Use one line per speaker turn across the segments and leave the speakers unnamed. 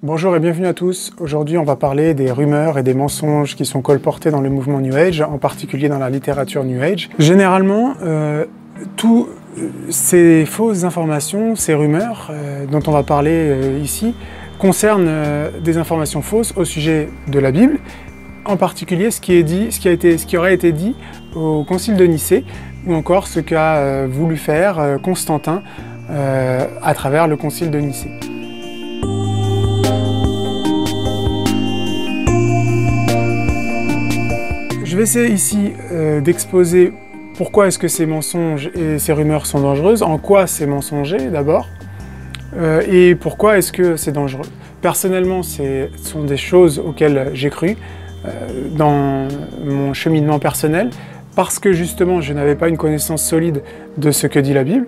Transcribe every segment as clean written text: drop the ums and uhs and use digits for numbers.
Bonjour et bienvenue à tous. Aujourd'hui, on va parler des rumeurs et des mensonges qui sont colportés dans le mouvement New Age, en particulier dans la littérature New Age. Généralement, toutes ces fausses informations, ces rumeurs dont on va parler ici, concernent des informations fausses au sujet de la Bible, en particulier ce qui aurait été dit au Concile de Nicée, ou encore ce qu'a voulu faire Constantin à travers le Concile de Nicée. Je vais essayer ici d'exposer pourquoi est-ce que ces mensonges et ces rumeurs sont dangereuses, en quoi c'est mensonger d'abord, et pourquoi est-ce que c'est dangereux. Personnellement, ce sont des choses auxquelles j'ai cru dans mon cheminement personnel, parce que justement je n'avais pas une connaissance solide de ce que dit la Bible.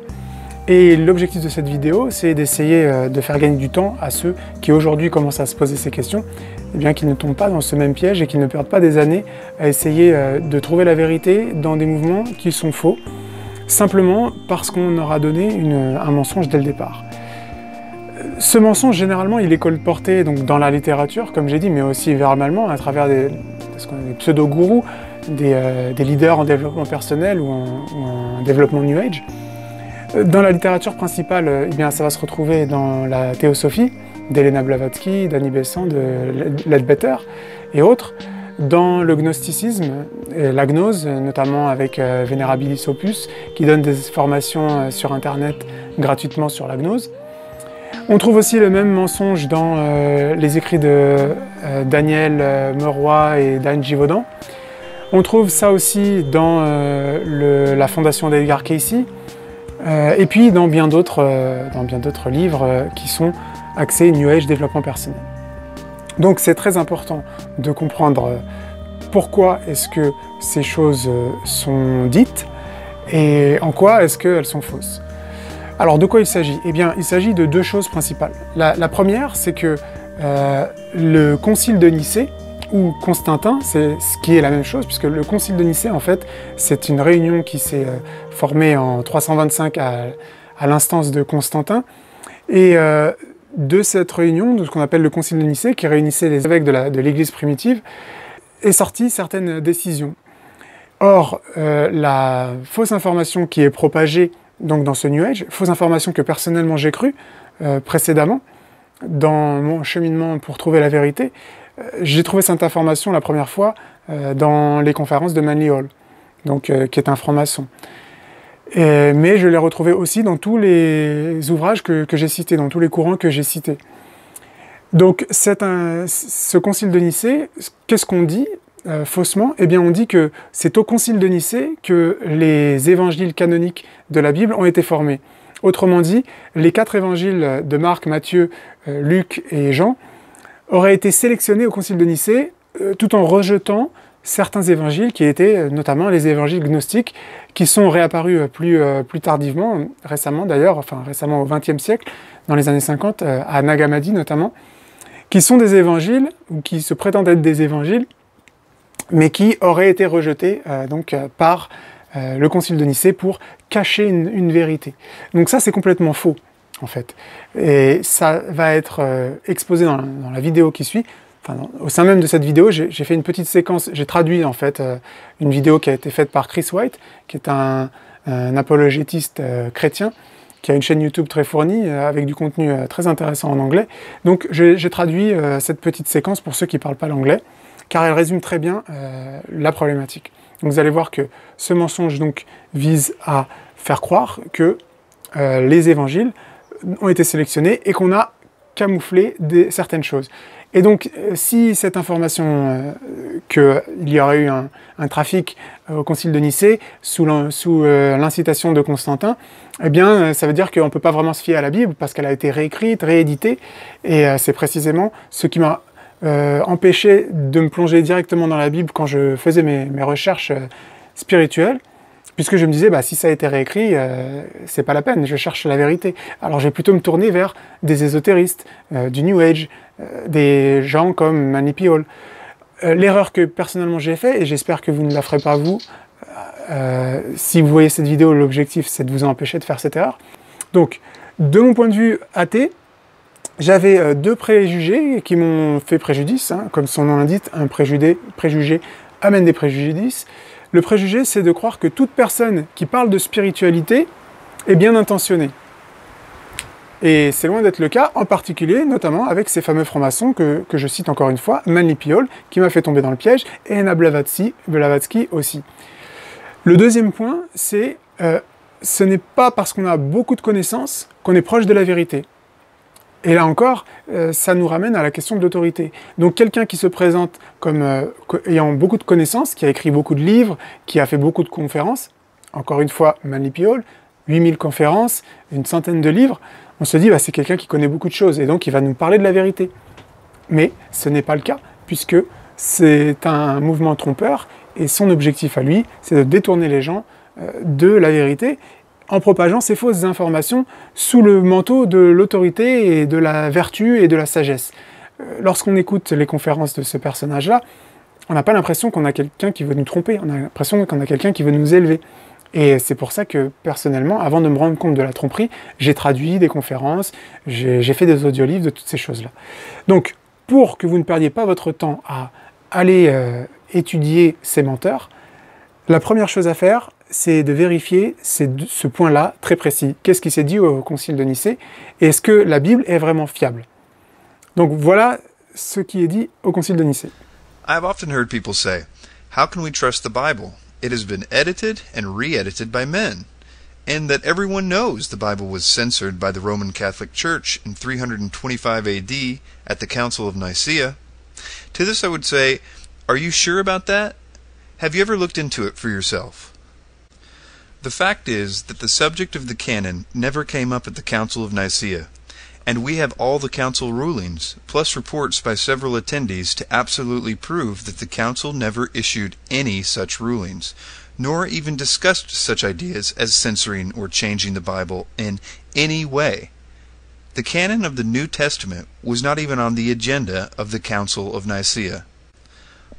Et l'objectif de cette vidéo, c'est d'essayer de faire gagner du temps à ceux qui aujourd'hui commencent à se poser ces questions, et bien qu'ils ne tombent pas dans ce même piège et qu'ils ne perdent pas des années à essayer de trouver la vérité dans des mouvements qui sont faux, simplement parce qu'on leur a donné un mensonge dès le départ. Ce mensonge, généralement, il est colporté donc, dans la littérature, comme j'ai dit, mais aussi verbalement, à travers des pseudo-gourous, des leaders en développement personnel ou en développement New Age. Dans la littérature principale, eh bien, ça va se retrouver dans la théosophie d'Elena Blavatsky, d'Annie Besant, de Leadbeater et autres. Dans le gnosticisme, et la gnose, notamment avec Venerabilis Opus, qui donne des formations sur Internet gratuitement sur la gnose. On trouve aussi le même mensonge dans les écrits de Daniel Meroy et Dan Givaudan. On trouve ça aussi dans la fondation d'Edgar Cayce, et puis dans bien d'autres livres qui sont axés New Age développement personnel. Donc c'est très important de comprendre pourquoi est-ce que ces choses sont dites et en quoi est-ce qu'elles sont fausses. Alors de quoi il s'agit? Eh bien il s'agit de deux choses principales. La première, c'est que le Concile de Nicée, ou Constantin, c'est ce qui est la même chose, puisque le Concile de Nicée, en fait, c'est une réunion qui s'est formée en 325 à l'instance de Constantin, et de cette réunion, de ce qu'on appelle le Concile de Nicée, qui réunissait les évêques de l'Église primitive, est sortie certaines décisions. Or, la fausse information qui est propagée donc, dans ce New Age, fausse information que personnellement j'ai cru précédemment, dans mon cheminement pour trouver la vérité, j'ai trouvé cette information la première fois dans les conférences de Manly Hall, donc, qui est un franc-maçon. Mais je l'ai retrouvé aussi dans tous les ouvrages que j'ai cités, dans tous les courants que j'ai cités. Donc ce concile de Nicée, qu'est-ce qu'on dit faussement? Eh bien on dit que c'est au concile de Nicée que les évangiles canoniques de la Bible ont été formés. Autrement dit, les 4 évangiles de Marc, Matthieu, Luc et Jean auraient été sélectionnés au concile de Nicée tout en rejetant certains évangiles qui étaient notamment les évangiles gnostiques qui sont réapparus plus tardivement, récemment d'ailleurs, enfin récemment au XXe siècle, dans les années 50, à Nag Hammadi notamment, qui sont des évangiles, ou qui se prétendent être des évangiles, mais qui auraient été rejetés par le concile de Nicée pour cacher une vérité. Donc ça c'est complètement faux en fait. Et ça va être exposé dans la vidéo qui suit. Enfin, au sein même de cette vidéo, j'ai fait une petite séquence, j'ai traduit en fait une vidéo qui a été faite par Chris White, qui est un apologétiste chrétien, qui a une chaîne YouTube très fournie, avec du contenu très intéressant en anglais. Donc j'ai traduit cette petite séquence pour ceux qui ne parlent pas l'anglais, car elle résume très bien la problématique. Donc vous allez voir que ce mensonge donc, vise à faire croire que les évangiles ont été sélectionnés et qu'on a camouflé certaines choses. Et donc, si cette information qu'il y aurait eu un trafic au concile de Nicée sous l'incitation de Constantin, eh bien, ça veut dire qu'on ne peut pas vraiment se fier à la Bible parce qu'elle a été réécrite, rééditée, et c'est précisément ce qui m'a empêché de me plonger directement dans la Bible quand je faisais mes recherches spirituelles, puisque je me disais, bah, si ça a été réécrit, c'est pas la peine, je cherche la vérité. Alors je vais plutôt me tourner vers des ésotéristes, du New Age, des gens comme Manly Hall. L'erreur que personnellement j'ai faite, et j'espère que vous ne la ferez pas vous, si vous voyez cette vidéo, l'objectif c'est de vous empêcher de faire cette erreur. Donc, de mon point de vue athée, j'avais deux préjugés qui m'ont fait préjudice, hein, comme son nom l'indique, un préjugé amène des préjudices. Le préjugé, c'est de croire que toute personne qui parle de spiritualité est bien intentionnée. Et c'est loin d'être le cas, en particulier, notamment avec ces fameux francs-maçons que je cite encore une fois, Manly P. Hall, qui m'a fait tomber dans le piège, et Anna Blavatsky aussi. Le deuxième point, c'est ce n'est pas parce qu'on a beaucoup de connaissances qu'on est proche de la vérité. Et là encore, ça nous ramène à la question de l'autorité. Donc quelqu'un qui se présente comme ayant beaucoup de connaissances, qui a écrit beaucoup de livres, qui a fait beaucoup de conférences, encore une fois, Manly P. Hall, 8000 conférences, une centaine de livres, on se dit, c'est quelqu'un qui connaît beaucoup de choses, et donc il va nous parler de la vérité. Mais ce n'est pas le cas, puisque c'est un mouvement trompeur, et son objectif à lui, c'est de détourner les gens de la vérité, en propageant ces fausses informations sous le manteau de l'autorité et de la vertu et de la sagesse. Lorsqu'on écoute les conférences de ce personnage-là, on n'a pas l'impression qu'on a quelqu'un qui veut nous tromper, on a l'impression qu'on a quelqu'un qui veut nous élever. Et c'est pour ça que, personnellement, avant de me rendre compte de la tromperie, j'ai traduit des conférences, j'ai fait des audiolivres de toutes ces choses-là. Donc, pour que vous ne perdiez pas votre temps à aller étudier ces menteurs, la première chose à faire, c'est de vérifier ce point-là très précis. Qu'est-ce qui s'est dit au Concile de Nicée? Et est-ce que la Bible est vraiment fiable? Donc voilà ce qui est dit au Concile de Nicée.
I've often heard people say, "How can we trust the Bible? It has been edited and re-edited by men," and that everyone knows the Bible was censored by the Roman Catholic Church in 325 AD at the Council of Nicaea. To this I would say, are you sure about that? Have you ever looked into it for yourself? The fact is that the subject of the canon never came up at the Council of Nicaea, and we have all the council rulings, plus reports by several attendees to absolutely prove that the council never issued any such rulings, nor even discussed such ideas as censoring or changing the Bible in any way. The canon of the New Testament was not even on the agenda of the Council of Nicaea.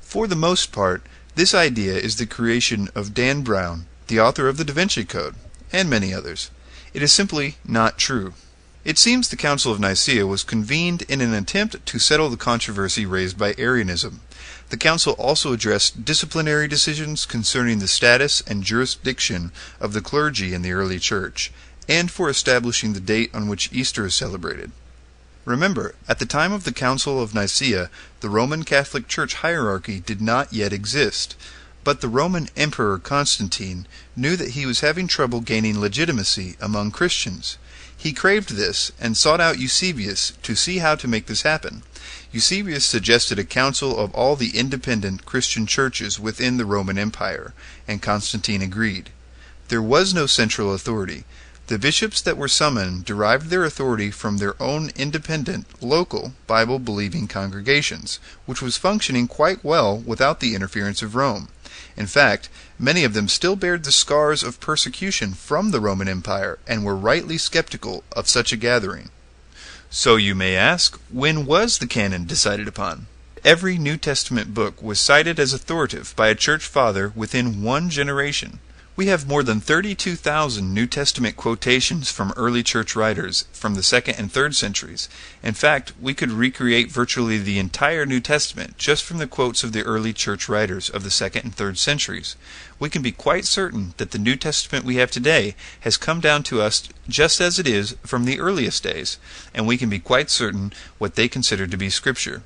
For the most part, this idea is the creation of Dan Brown, the author of the Da Vinci Code, and many others. It is simply not true. It seems the Council of Nicaea was convened in an attempt to settle the controversy raised by Arianism. The Council also addressed disciplinary decisions concerning the status and jurisdiction of the clergy in the early Church, and for establishing the date on which Easter is celebrated. Remember, at the time of the Council of Nicaea, the Roman Catholic Church hierarchy did not yet exist, but the Roman Emperor Constantine knew that he was having trouble gaining legitimacy among Christians. He craved this, and sought out Eusebius to see how to make this happen. Eusebius suggested a council of all the independent Christian churches within the Roman Empire, and Constantine agreed. There was no central authority. The bishops that were summoned derived their authority from their own independent, local, Bible-believing congregations, which was functioning quite well without the interference of Rome. In fact, many of them still bared the scars of persecution from the Roman Empire and were rightly skeptical of such a gathering. So you may ask, when was the canon decided upon? Every New Testament book was cited as authoritative by a church father within one generation. We have more than 32,000 New Testament quotations from early church writers from the 2nd and 3rd centuries. In fact, we could recreate virtually the entire New Testament just from the quotes of the early church writers of the 2nd and 3rd centuries. We can be quite certain that the New Testament we have today has come down to us just as it is from the earliest days, and we can be quite certain what they considered to be Scripture.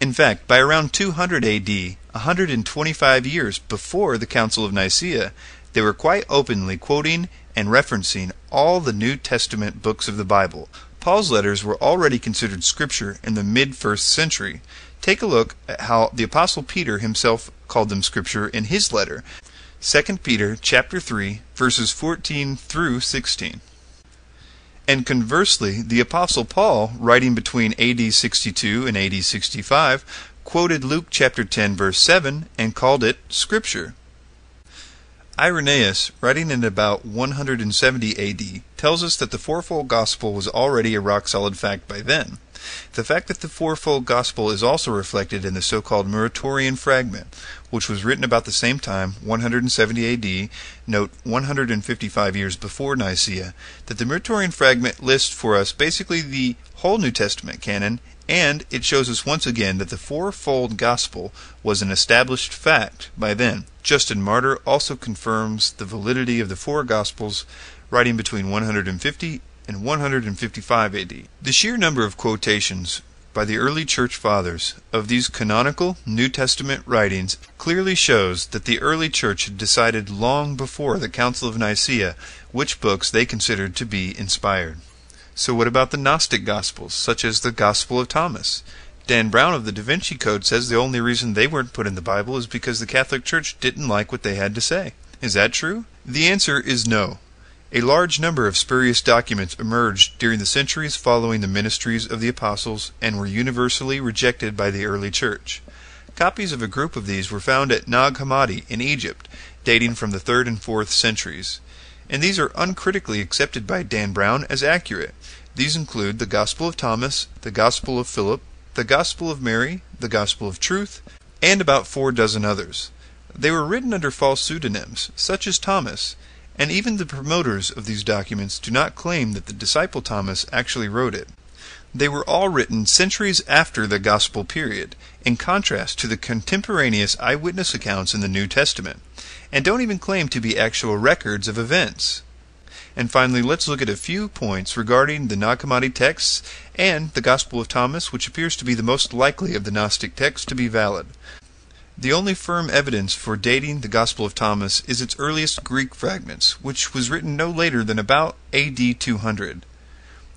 In fact, by around 200 AD, 125 years before the Council of Nicaea, they were quite openly quoting and referencing all the New Testament books of the Bible. Paul's letters were already considered Scripture in the mid-1st century. Take a look at how the Apostle Peter himself called them Scripture in his letter, 2 Peter chapter 3, verses 14 through 16. And conversely, the Apostle Paul, writing between AD 62 and AD 65, quoted Luke chapter 10, verse 7, and called it Scripture. Irenaeus, writing in about 170 AD, tells us that the fourfold gospel was already a rock-solid fact by then. The fact that the fourfold gospel is also reflected in the so-called Muratorian fragment, which was written about the same time, 170 AD, note 155 years before Nicaea, that the Muratorian fragment lists for us basically the whole New Testament canon, and it shows us once again that the fourfold gospel was an established fact by then. Justin Martyr also confirms the validity of the four gospels, writing between 150 and 155 AD. The sheer number of quotations by the early church fathers of these canonical New Testament writings clearly shows that the early church had decided long before the Council of Nicaea which books they considered to be inspired. So what about the Gnostic Gospels, such as the Gospel of Thomas? Dan Brown of the Da Vinci Code says the only reason they weren't put in the Bible is because the Catholic Church didn't like what they had to say. Is that true? The answer is no. A large number of spurious documents emerged during the centuries following the ministries of the apostles and were universally rejected by the early church. Copies of a group of these were found at Nag Hammadi in Egypt, dating from the 3rd and 4th centuries. And these are uncritically accepted by Dan Brown as accurate. These include the Gospel of Thomas, the Gospel of Philip, the Gospel of Mary, the Gospel of Truth, and about 4 dozen others. They were written under false pseudonyms, such as Thomas, and even the promoters of these documents do not claim that the disciple Thomas actually wrote it. They were all written centuries after the Gospel period, in contrast to the contemporaneous eyewitness accounts in the New Testament, and don't even claim to be actual records of events. And finally, let's look at a few points regarding the Nag Hammadi texts and the Gospel of Thomas, which appears to be the most likely of the Gnostic texts to be valid. The only firm evidence for dating the Gospel of Thomas is its earliest Greek fragments, which was written no later than about AD 200.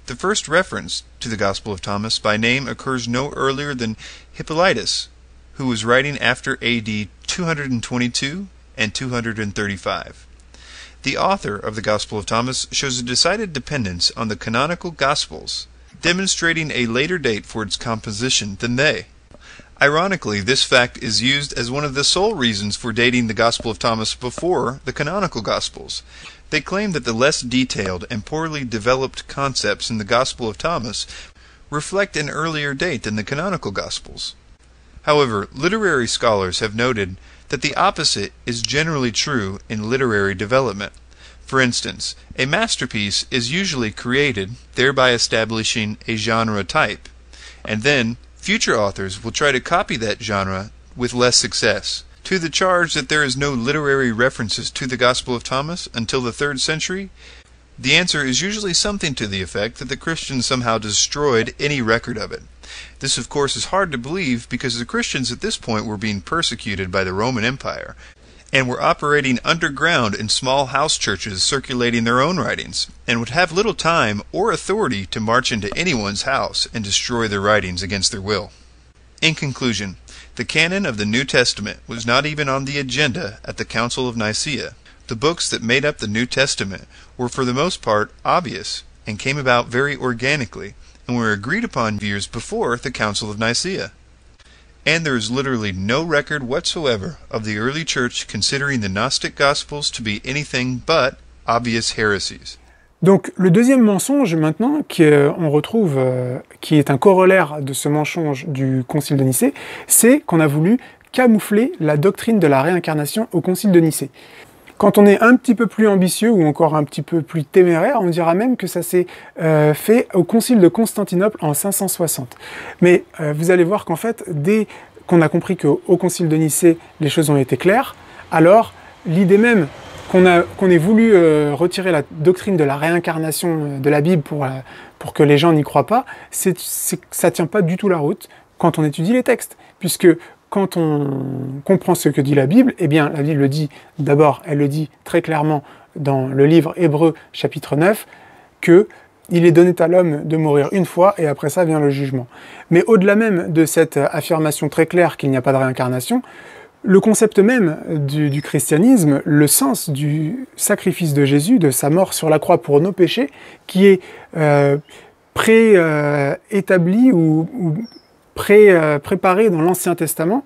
The first reference to the Gospel of Thomas by name occurs no earlier than Hippolytus, who was writing after AD 222 and 235. The author of the Gospel of Thomas shows a decided dependence on the canonical Gospels, demonstrating a later date for its composition than they. Ironically, this fact is used as one of the sole reasons for dating the Gospel of Thomas before the canonical Gospels. They claim that the less detailed and poorly developed concepts in the Gospel of Thomas reflect an earlier date than the canonical Gospels. However, literary scholars have noted that the opposite is generally true in literary development. For instance, a masterpiece is usually created, thereby establishing a genre type, and then future authors will try to copy that genre with less success. To the charge that there is no literary references to the Gospel of Thomas until the 3rd century, the answer is usually something to the effect that the Christians somehow destroyed any record of it. This, of course, is hard to believe because the Christians at this point were being persecuted by the Roman Empire and were operating underground in small house churches circulating their own writings, and would have little time or authority to march into anyone's house and destroy their writings against their will. In conclusion, the canon of the New Testament was not even on the agenda at the Council of Nicaea. The books that made up the New Testament were for the most part obvious and came about very organically, and were agreed upon years before the Council of Nicaea. And there is literally no record whatsoever of the early church considering the Gnostic Gospels to be anything but obvious heresies.
Donc le deuxième mensonge maintenant qu'on retrouve, qui est un corollaire de ce mensonge du Concile de Nicée, c'est qu'on a voulu camoufler la doctrine de la réincarnation au Concile de Nicée. Quand on est un petit peu plus ambitieux ou encore un petit peu plus téméraire, on dira même que ça s'est fait au Concile de Constantinople en 560. Mais vous allez voir qu'en fait, dès qu'on a compris qu'au Concile de Nicée, les choses ont été claires, alors l'idée même qu'on ait voulu retirer la doctrine de la réincarnation de la Bible pour que les gens n'y croient pas, ça ne tient pas du tout la route quand on étudie les textes, puisque quand on comprend ce que dit la Bible, eh bien la Bible le dit, d'abord elle le dit très clairement dans le livre Hébreux chapitre 9, que il est donné à l'homme de mourir une fois et après ça vient le jugement. Mais au-delà même de cette affirmation très claire qu'il n'y a pas de réincarnation, le concept même du christianisme, le sens du sacrifice de Jésus, de sa mort sur la croix pour nos péchés, qui est préétabli ou préparé dans l'Ancien Testament,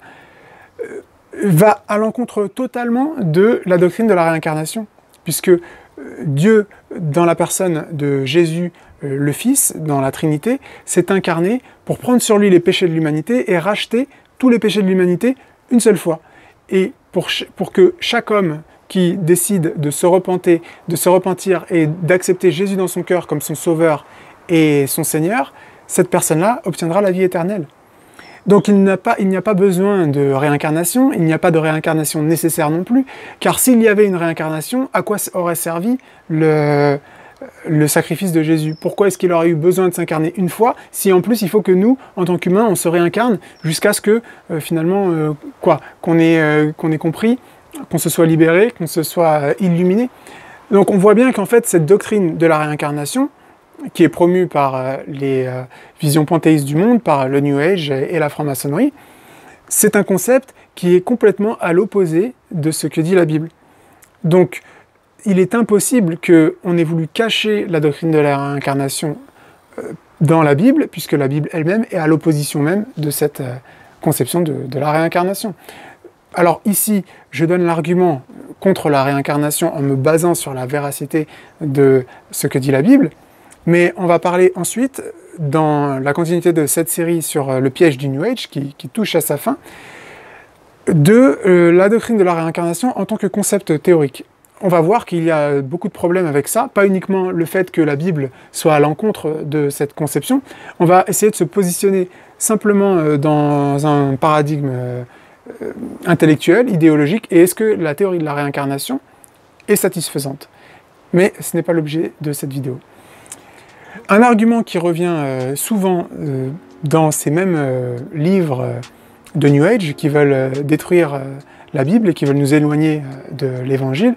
va à l'encontre totalement de la doctrine de la réincarnation, puisque Dieu, dans la personne de Jésus, le Fils, dans la Trinité, s'est incarné pour prendre sur lui les péchés de l'humanité et racheter tous les péchés de l'humanité une seule fois. Et pour que chaque homme qui décide de se repentir et d'accepter Jésus dans son cœur comme son sauveur et son Seigneur, cette personne-là obtiendra la vie éternelle. Donc il n'y a pas besoin de réincarnation, il n'y a pas de réincarnation nécessaire non plus, car s'il y avait une réincarnation, à quoi aurait servi le sacrifice de Jésus? Pourquoi est-ce qu'il aurait eu besoin de s'incarner une fois, si en plus il faut que nous, en tant qu'humains, on se réincarne jusqu'à ce que finalement, qu'on ait compris, qu'on se soit libéré, qu'on se soit illuminé. Donc on voit bien qu'en fait cette doctrine de la réincarnation, qui est promue par les visions panthéistes du monde, par le New Age et la franc-maçonnerie, c'est un concept qui est complètement à l'opposé de ce que dit la Bible. Donc, il est impossible qu'on ait voulu cacher la doctrine de la réincarnation dans la Bible, puisque la Bible elle-même est à l'opposition même de cette conception de la réincarnation. Alors ici, je donne l'argument contre la réincarnation en me basant sur la véracité de ce que dit la Bible, mais on va parler ensuite, dans la continuité de cette série sur le piège du New Age, qui touche à sa fin, de la doctrine de la réincarnation en tant que concept théorique. On va voir qu'il y a beaucoup de problèmes avec ça, pas uniquement le fait que la Bible soit à l'encontre de cette conception, on va essayer de se positionner simplement dans un paradigme intellectuel, idéologique, et est-ce que la théorie de la réincarnation est satisfaisante? Mais ce n'est pas l'objet de cette vidéo. Un argument qui revient souvent dans ces mêmes livres de New Age qui veulent détruire la Bible et qui veulent nous éloigner de l'Évangile,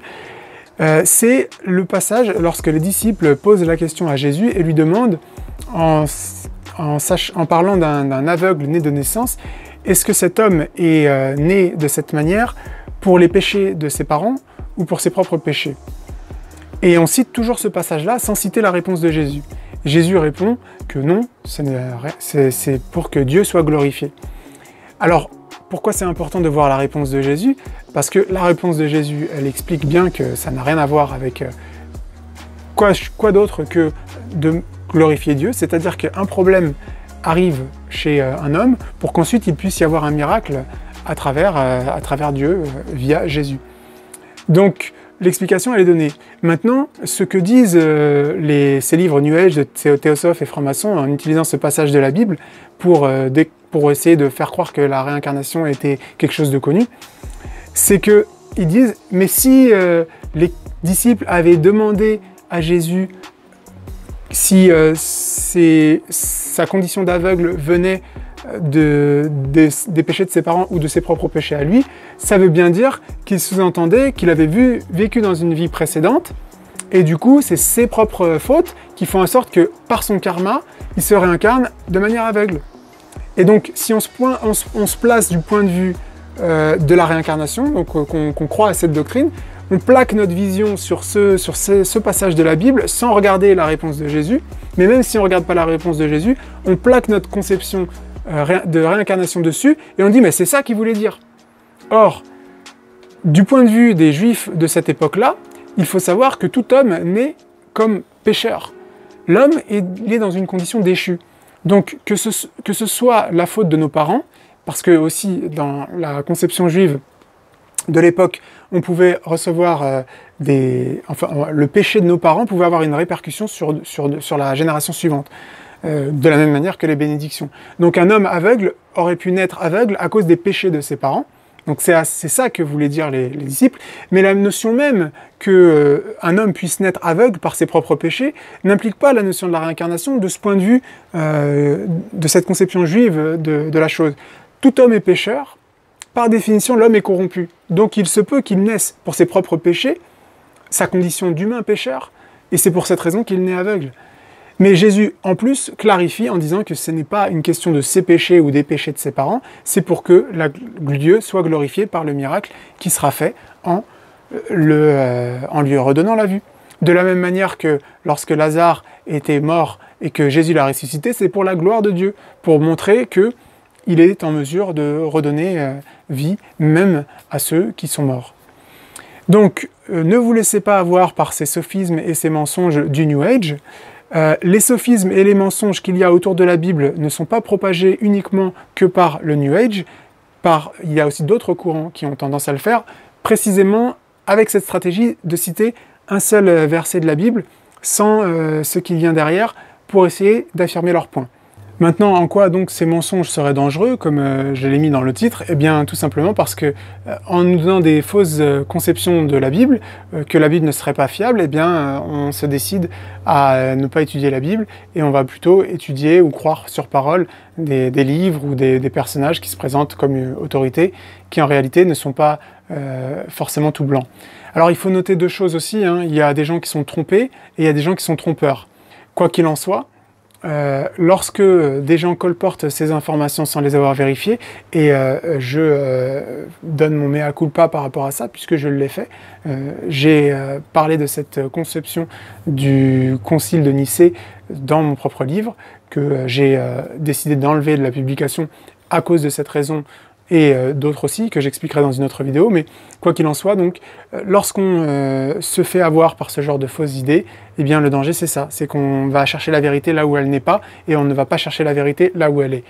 c'est le passage lorsque les disciples posent la question à Jésus et lui demandent, en parlant d'un aveugle né de naissance, est-ce que cet homme est né de cette manière pour les péchés de ses parents ou pour ses propres péchés? Et on cite toujours ce passage-là sans citer la réponse de Jésus. Jésus répond que non, c'est pour que Dieu soit glorifié. Alors, pourquoi c'est important de voir la réponse de Jésus? Parce que la réponse de Jésus, elle explique bien que ça n'a rien à voir avec quoi d'autre que de glorifier Dieu, c'est-à-dire qu'un problème arrive chez un homme pour qu'ensuite il puisse y avoir un miracle à travers Dieu via Jésus. Donc, l'explication, elle est donnée. Maintenant, ce que disent ces livres New Age de théosophes et francs-maçons en utilisant ce passage de la Bible pour essayer de faire croire que la réincarnation était quelque chose de connu, c'est qu'ils disent, mais si les disciples avaient demandé à Jésus si sa condition d'aveugle venait des péchés de ses parents ou de ses propres péchés à lui, ça veut bien dire qu'il sous-entendait qu'il avait vécu dans une vie précédente, et du coup, c'est ses propres fautes qui font en sorte que, par son karma, il se réincarne de manière aveugle. Et donc, si on se place du point de vue de la réincarnation, donc qu'on croit à cette doctrine, on plaque notre vision sur ce passage de la Bible sans regarder la réponse de Jésus, mais même si on ne regarde pas la réponse de Jésus, on plaque notre conception de réincarnation dessus, et on dit mais c'est ça qu'il voulait dire. Or, du point de vue des Juifs de cette époque-là, il faut savoir que tout homme naît comme pécheur. L'homme, il est dans une condition déchue. Donc que ce soit la faute de nos parents, parce que aussi dans la conception juive de l'époque, on pouvait recevoir le péché de nos parents pouvait avoir une répercussion sur la génération suivante. De la même manière que les bénédictions. Donc un homme aveugle aurait pu naître aveugle à cause des péchés de ses parents. Donc c'est ça que voulaient dire les disciples. Mais la notion même qu'un homme puisse naître aveugle par ses propres péchés n'implique pas la notion de la réincarnation de ce point de vue de cette conception juive de la chose. Tout homme est pécheur. Par définition, l'homme est corrompu. Donc il se peut qu'il naisse pour ses propres péchés, sa condition d'humain pécheur, et c'est pour cette raison qu'il naît aveugle. Mais Jésus, en plus, clarifie en disant que ce n'est pas une question de ses péchés ou des péchés de ses parents, c'est pour que Dieu soit glorifié par le miracle qui sera fait en lui redonnant la vue. De la même manière que lorsque Lazare était mort et que Jésus l'a ressuscité, c'est pour la gloire de Dieu, pour montrer qu'il est en mesure de redonner vie même à ceux qui sont morts. Donc, ne vous laissez pas avoir par ces sophismes et ces mensonges du New Age. Les sophismes et les mensonges qu'il y a autour de la Bible ne sont pas propagés uniquement que par le New Age, il y a aussi d'autres courants qui ont tendance à le faire, précisément avec cette stratégie de citer un seul verset de la Bible sans ce qui vient derrière pour essayer d'affirmer leur point. Maintenant, en quoi donc ces mensonges seraient dangereux, comme je l'ai mis dans le titre? Eh bien, tout simplement parce que, en nous donnant des fausses conceptions de la Bible, que la Bible ne serait pas fiable, eh bien, on se décide à ne pas étudier la Bible et on va plutôt étudier ou croire sur parole des livres ou des personnages qui se présentent comme une autorité, qui en réalité ne sont pas forcément tout blancs. Alors, il faut noter deux choses aussi, hein. Il y a des gens qui sont trompés et il y a des gens qui sont trompeurs. Quoi qu'il en soit, lorsque des gens colportent ces informations sans les avoir vérifiées, et je donne mon mea culpa par rapport à ça, puisque je l'ai fait, j'ai parlé de cette conception du Concile de Nicée dans mon propre livre, que j'ai décidé d'enlever de la publication à cause de cette raison, et d'autres aussi, que j'expliquerai dans une autre vidéo, mais quoi qu'il en soit, donc, lorsqu'on se fait avoir par ce genre de fausses idées, eh bien le danger c'est ça, c'est qu'on va chercher la vérité là où elle n'est pas, et on ne va pas chercher la vérité là où elle est.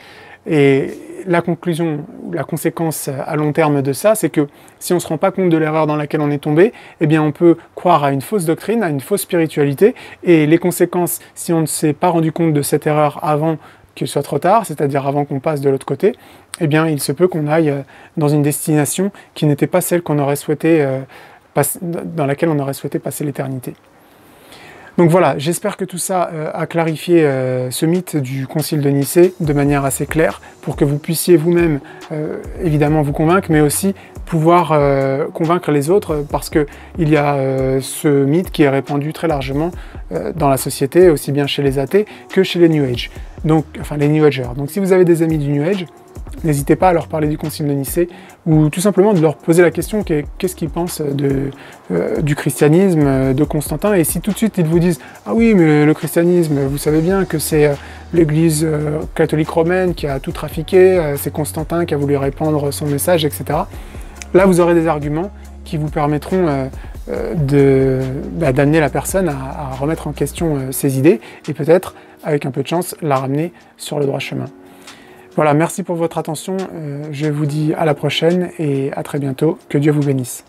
Et la conclusion, la conséquence à long terme de ça, c'est que si on ne se rend pas compte de l'erreur dans laquelle on est tombé, eh bien on peut croire à une fausse doctrine, à une fausse spiritualité, et les conséquences, si on ne s'est pas rendu compte de cette erreur avant qu'il soit trop tard, c'est-à-dire avant qu'on passe de l'autre côté, eh bien il se peut qu'on aille dans une destination qui n'était pas celle qu'on aurait souhaité, dans laquelle on aurait souhaité passer l'éternité. Donc voilà, j'espère que tout ça a clarifié ce mythe du Concile de Nicée de manière assez claire, pour que vous puissiez vous-même, évidemment, vous convaincre, mais aussi pouvoir convaincre les autres, parce qu'il y a ce mythe qui est répandu très largement dans la société, aussi bien chez les athées que chez les New Age, donc, enfin les New Agers. Donc si vous avez des amis du New Age, n'hésitez pas à leur parler du Concile de Nicée, ou tout simplement de leur poser la question qu'est-ce qu'ils pensent du christianisme de Constantin, et si tout de suite ils vous disent « Ah oui, mais le christianisme, vous savez bien que c'est l'église catholique romaine qui a tout trafiqué, c'est Constantin qui a voulu répandre son message, etc. » Là, vous aurez des arguments qui vous permettront d'amener la personne à remettre en question ses idées, et peut-être, avec un peu de chance, la ramener sur le droit chemin. Voilà, merci pour votre attention, je vous dis à la prochaine et à très bientôt, que Dieu vous bénisse.